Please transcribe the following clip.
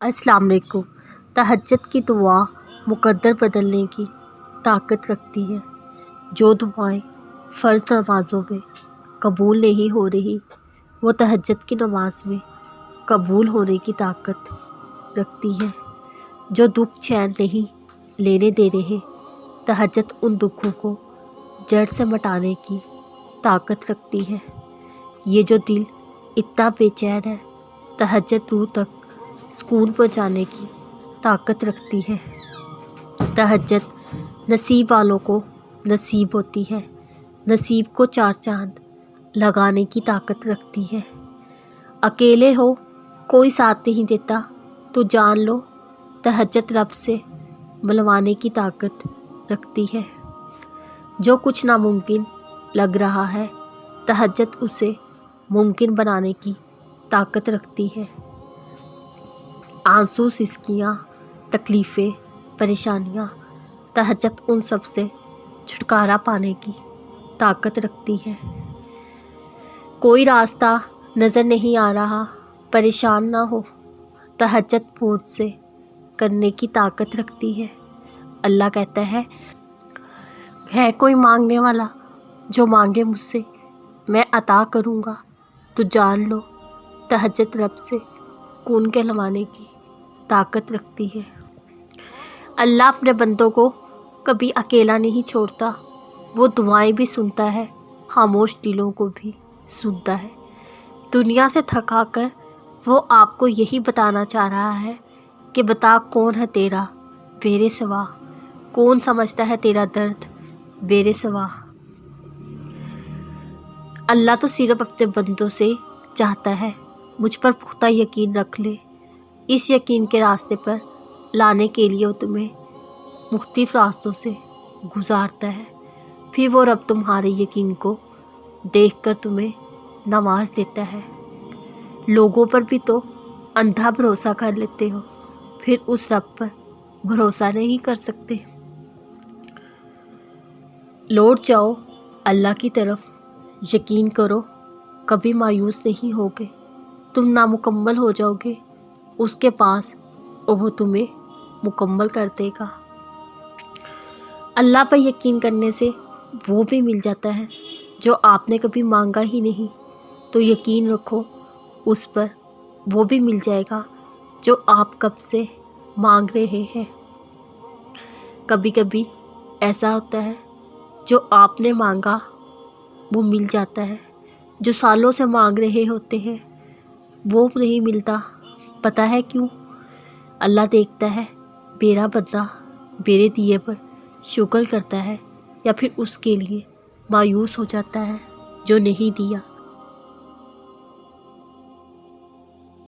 السلام علیکم۔ تہجد کی دعا مقدر بدلنے کی طاقت رکھتی ہے۔ جو دعائیں فرض نمازوں میں قبول نہیں ہو رہی وہ تہجد کی نماز میں قبول ہونے کی طاقت رکھتی ہے۔ جو دکھ چین نہیں لینے دے رہے تہجد ان دکھوں کو جڑ سے مٹانے کی طاقت رکھتی ہے۔ یہ جو دل اتنا بے چین ہے تہجد روح تک سکون پہنچانے کی طاقت رکھتی ہے۔ تہجد نصیب والوں کو نصیب ہوتی ہے، نصیب کو چار چاند لگانے کی طاقت رکھتی ہے۔ اکیلے ہو کوئی ساتھ نہیں دیتا تو جان لو تہجد رب سے ملوانے کی طاقت رکھتی ہے۔ جو کچھ ناممکن لگ رہا ہے تہجد اسے ممکن بنانے کی طاقت رکھتی ہے۔ آنسو، سسکیاں، تکلیفیں، پریشانیاں، تہجد ان سب سے چھٹکارا پانے کی طاقت رکھتی ہے۔ کوئی راستہ نظر نہیں آ رہا، پریشان نہ ہو، تہجد مجھ سے کرنے کی طاقت رکھتی ہے۔ اللہ کہتا ہے کوئی مانگنے والا جو مانگے مجھ سے میں عطا کروں گا، تو جان لو تہجد رب سے کون کہلوانے کی طاقت رکھتی ہے۔ اللہ اپنے بندوں کو کبھی اکیلا نہیں چھوڑتا، وہ دعائیں بھی سنتا ہے، خاموش دلوں کو بھی سنتا ہے۔ دنیا سے تھکا کر وہ آپ کو یہی بتانا چاہ رہا ہے کہ بتا کون ہے تیرا میرے سوا، کون سمجھتا ہے تیرا درد میرے سوا۔ اللہ تو صرف اپنے بندوں سے چاہتا ہے مجھ پر پختہ یقین رکھ لے۔ اس یقین کے راستے پر لانے کے لیے وہ تمہیں مختلف راستوں سے گزارتا ہے، پھر وہ رب تمہارے یقین کو دیکھ کر تمہیں نواز دیتا ہے۔ لوگوں پر بھی تو اندھا بھروسہ کر لیتے ہو، پھر اس رب پر بھروسہ نہیں کر سکتے۔ لوٹ جاؤ اللہ کی طرف، یقین کرو کبھی مایوس نہیں ہوگے۔ تم نامکمل ہو جاؤ گے اس کے پاس اور وہ تمہیں مکمل کر دے گا۔ اللہ پر یقین کرنے سے وہ بھی مل جاتا ہے جو آپ نے کبھی مانگا ہی نہیں، تو یقین رکھو اس پر، وہ بھی مل جائے گا جو آپ کب سے مانگ رہے ہیں۔ کبھی کبھی ایسا ہوتا ہے جو آپ نے مانگا وہ مل جاتا ہے، جو سالوں سے مانگ رہے ہوتے ہیں وہ نہیں ملتا۔ پتہ ہے کیوں؟ اللہ دیکھتا ہے میرا بندہ میرے دیے پر شکر کرتا ہے یا پھر اس کے لیے مایوس ہو جاتا ہے جو نہیں دیا۔